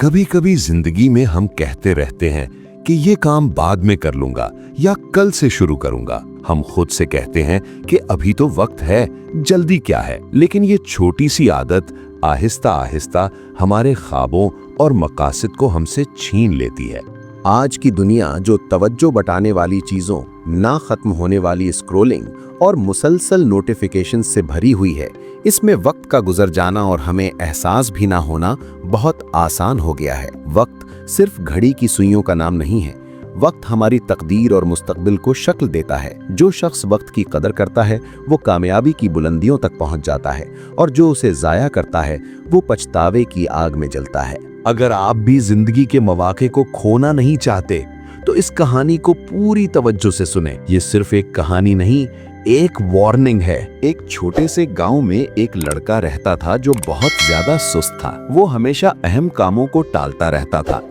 कभी कभी जिंदगी में हम कहते रहते हैं कि ये काम बाद में कर लूंगा या कल से शुरू करूंगा। हम खुद से कहते हैं कि अभी तो वक्त है, जल्दी क्या है। लेकिन ये छोटी सी आदत आहिस्ता आहिस्ता हमारे ख्वाबों और मकासद को हमसे छीन लेती है। आज की दुनिया जो तवज्जो बटाने वाली चीज़ों, ना खत्म होने वाली स्क्रोलिंग और मुसलसल नोटिफिकेशन से भरी हुई है, इसमें वक्त का गुजर जाना और हमें एहसास भी ना होना बहुत आसान हो गया है। वक्त सिर्फ घड़ी की सुइयों का नाम नहीं है। वक्त हमारी तकदीर और मुस्तकबिल को शक्ल देता है। जो शख्स वक्त की कदर करता है वो कामयाबी की बुलंदियों तक पहुंच जाता है, और जो उसे ज़ाया करता है वो पछतावे की आग में जलता है। अगर आप भी जिंदगी के मौके को खोना नहीं चाहते तो इस कहानी को पूरी तवज्जो से सुने। ये सिर्फ एक कहानी नहीं, एक वार्निंग है। एक छोटे से गांव में एक लड़का रहता था जो बहुत ज्यादा सुस्त था। वो हमेशा अहम कामों को टालता रहता था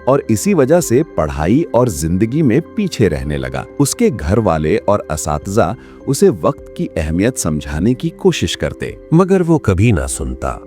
और इसी वजह से पढ़ाई और जिंदगी में पीछे रहने लगा। उसके घर वाले और असातिज़ा उसे वक्त की अहमियत समझाने की कोशिश करते, मगर वो कभी ना सुनता।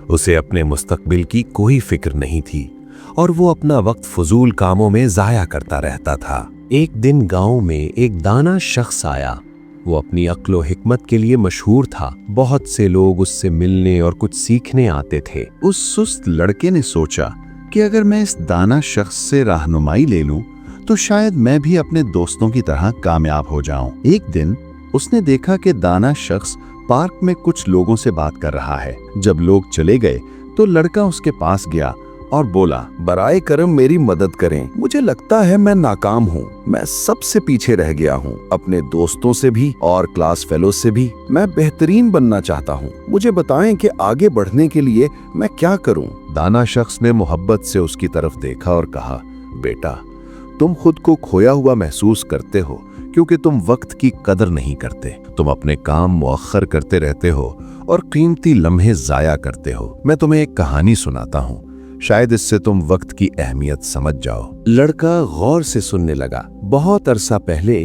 उसे अपने मुस्तकबिल की कोई फिक्र नहीं थी और वो अपना वक्त फजूल कामों में जाया करता रहता था। एक दिन गांव में एक दाना शख्स आया। वो अपनी अक्ल व हिकमत के लिए मशहूर था। बहुत से लोग उससे मिलने और कुछ सीखने आते थे। उस सुस्त लड़के ने सोचा कि अगर मैं इस दाना शख्स से रहनुमाई ले लूं तो शायद मैं भी अपने दोस्तों की तरह कामयाब हो जाऊं। एक दिन उसने देखा कि दाना शख्स पार्क में कुछ लोगों से बात कर रहा है। जब लोग चले गए तो लड़का उसके पास गया और बोला, बराए करम मेरी मदद करें। मुझे लगता है मैं नाकाम हूँ। मैं सबसे पीछे रह गया हूँ, अपने दोस्तों से भी और क्लास फेलो से भी। मैं बेहतरीन बनना चाहता हूँ। मुझे बताएं कि आगे बढ़ने के लिए मैं क्या करूँ। दाना शख्स ने मोहब्बत से उसकी तरफ देखा और कहा, बेटा, तुम खुद को खोया हुआ महसूस करते हो क्योंकि तुम वक्त की कदर नहीं करते। तुम अपने काम मुअख्खर करते रहते हो और कीमती लम्हे जाया करते हो। मैं तुम्हें एक कहानी सुनाता हूँ, शायद इससे तुम वक्त की अहमियत समझ जाओ। लड़का गौर से सुनने लगा। बहुत अरसा पहले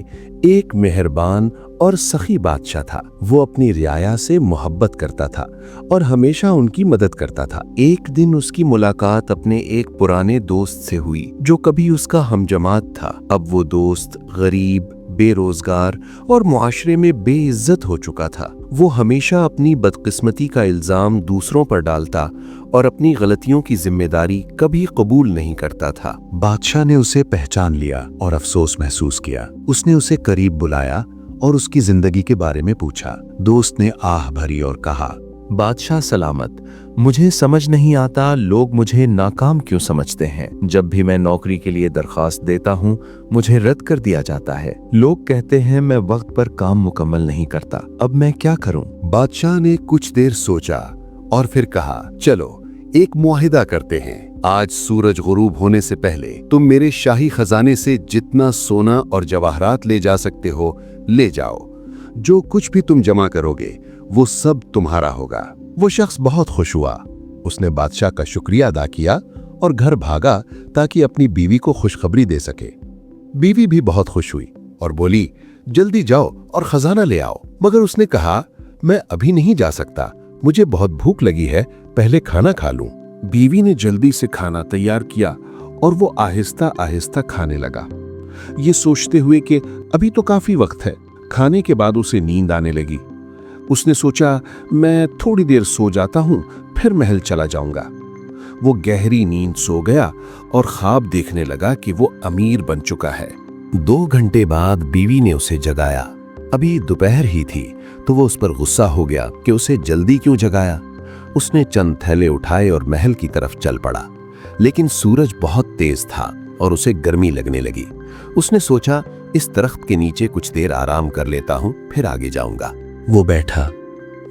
एक मेहरबान और सखी बादशाह था। वो अपनी रियाया से मोहब्बत करता था और हमेशा उनकी मदद करता था। एक दिन उसकी मुलाकात अपने एक पुराने दोस्त से हुई जो कभी उसका हमजमात था। अब वो दोस्त गरीब, बेरोजगार और मुआशरे में बेइज्जत हो चुका था। वो हमेशा अपनी बदकिस्मती का इल्जाम दूसरों पर डालता और अपनी गलतियों की जिम्मेदारी कभी कबूल नहीं करता था। बादशाह ने उसे पहचान लिया और अफसोस महसूस किया। उसने उसे करीब बुलाया और उसकी जिंदगी के बारे में पूछा। दोस्त ने आह भरी और कहा, बादशाह सलामत, मुझे समझ नहीं आता लोग मुझे नाकाम क्यों समझते हैं। जब भी मैं नौकरी के लिए दरखास्त देता हूँ मुझे रद्द कर दिया जाता है। लोग कहते हैं मैं वक्त पर काम मुकम्मल नहीं करता। अब मैं क्या करूँ? बादशाह ने कुछ देर सोचा और फिर कहा, चलो एक मुआहिदा करते हैं। आज सूरज गुरूब होने से पहले तुम मेरे शाही खजाने से जितना सोना और जवाहरात ले जा सकते हो ले जाओ। जो कुछ भी तुम जमा करोगे वो सब तुम्हारा होगा। वो शख्स बहुत खुश हुआ। उसने बादशाह का शुक्रिया अदा किया और घर भागा ताकि अपनी बीवी को खुशखबरी दे सके। बीवी भी बहुत खुश हुई और बोली, जल्दी जाओ और खजाना ले आओ। मगर उसने कहा, मैं अभी नहीं जा सकता, मुझे बहुत भूख लगी है, पहले खाना खा लूं। बीवी ने जल्दी से खाना तैयार किया और वो आहिस्ता आहिस्ता खाने लगा, ये सोचते हुए कि अभी तो काफी वक्त है। खाने के बाद उसे नींद आने लगी। उसने सोचा, मैं थोड़ी देर सो जाता हूं, फिर महल चला जाऊंगा। वो गहरी नींद सो गया और ख्वाब देखने लगा कि वो अमीर बन चुका है। 2 घंटे बाद बीवी ने उसे जगाया। अभी दोपहर ही थी तो वो उस पर गुस्सा हो गया कि उसे जल्दी क्यों जगाया। उसने चंद थैले उठाए और महल की तरफ चल पड़ा, लेकिन सूरज बहुत तेज था और उसे गर्मी लगने लगी। उसने सोचा, इस दरख्त के नीचे कुछ देर आराम कर लेता हूं, फिर आगे जाऊंगा। वो बैठा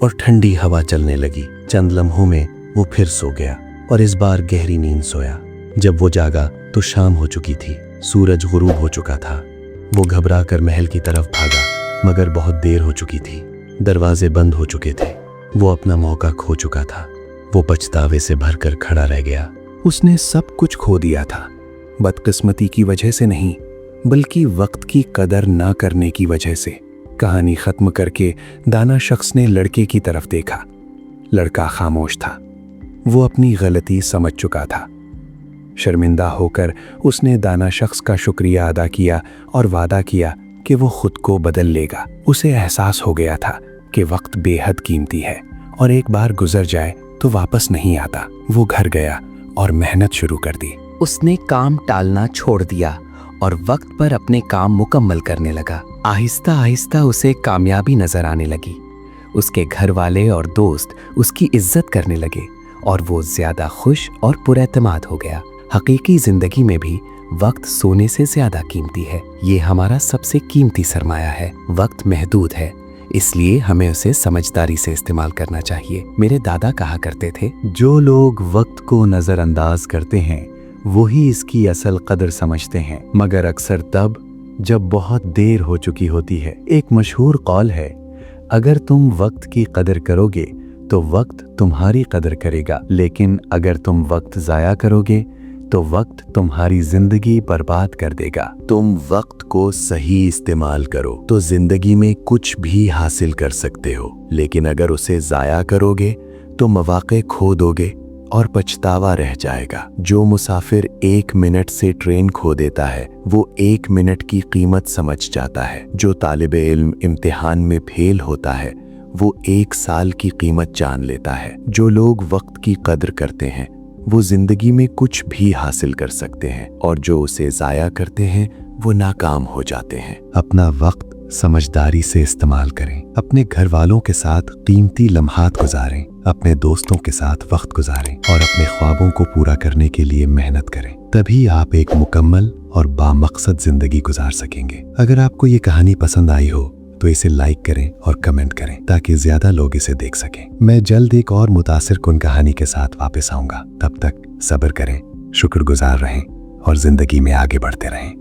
और ठंडी हवा चलने लगी। चंद लम्हों में वो फिर सो गया और इस बार गहरी नींद सोया। जब वो जागा तो शाम हो चुकी थी, सूरज गुरूब हो चुका था। वो घबरा कर महल की तरफ भागा, मगर बहुत देर हो चुकी थी। दरवाजे बंद हो चुके थे। वो अपना मौका खो चुका था। वो पछतावे से भरकर खड़ा रह गया। उसने सब कुछ खो दिया था, बदकिस्मती की वजह से नहीं, बल्कि वक्त की कदर ना करने की वजह से। कहानी खत्म करके दाना शख्स ने लड़के की तरफ देखा। लड़का खामोश था। वो अपनी गलती समझ चुका था, शर्मिंदा होकर उसने दाना शख्स का शुक्रिया अदा किया और वादा किया कि वो खुद को बदल लेगा। उसे एहसास हो गया था कि वक्त बेहद कीमती है और एक बार गुजर जाए तो वापस नहीं आता। वो घर गया और मेहनत शुरू कर दी। उसने काम टालना छोड़ दिया और वक्त पर अपने काम मुकम्मल करने लगा। आहिस्ता आहिस्ता उसे कामयाबी नजर आने लगी। उसके घर वाले और दोस्त उसकी इज्जत करने लगे और वो ज्यादा खुश और पुरएतमाद हो गया। हकीकी जिंदगी में भी वक्त सोने से ज्यादा कीमती है। ये हमारा सबसे कीमती सरमाया है। वक्त महदूद है, इसलिए हमें उसे समझदारी से इस्तेमाल करना चाहिए। मेरे दादा कहा करते थे, जो लोग वक्त को नज़रअंदाज करते हैं वही इसकी असल कदर समझते हैं, मगर अक्सर तब जब बहुत देर हो चुकी होती है। एक मशहूर कौल है, अगर तुम वक्त की कदर करोगे तो वक्त तुम्हारी कदर करेगा, लेकिन अगर तुम वक्त ज़ाया करोगे तो वक्त तुम्हारी जिंदगी बर्बाद कर देगा। तुम वक्त को सही इस्तेमाल करो तो जिंदगी में कुछ भी हासिल कर सकते हो, लेकिन अगर उसे ज़ाया करोगे तो मौके खो दोगे और पछतावा रह जाएगा। जो मुसाफिर 1 मिनट से ट्रेन खो देता है वो 1 मिनट की कीमत समझ जाता है। जो तालिबे इल्म इम्तिहान में फेल होता है वो 1 साल की कीमत जान लेता है। जो लोग वक्त की कदर करते हैं वो जिंदगी में कुछ भी हासिल कर सकते हैं, और जो उसे ज़ाया करते हैं वो नाकाम हो जाते हैं। अपना वक्त समझदारी से इस्तेमाल करें, अपने घर वालों के साथ कीमती लम्हात गुजारें, अपने दोस्तों के साथ वक्त गुजारें और अपने ख्वाबों को पूरा करने के लिए मेहनत करें। तभी आप एक मुकम्मल और बामकसद जिंदगी गुजार सकेंगे। अगर आपको ये कहानी पसंद आई हो तो इसे लाइक करें और कमेंट करें ताकि ज्यादा लोग इसे देख सकें। मैं जल्द एक और मुतासिर कुन कहानी के साथ वापस आऊंगा। तब तक सब्र करें, शुक्रगुजार रहें और जिंदगी में आगे बढ़ते रहें।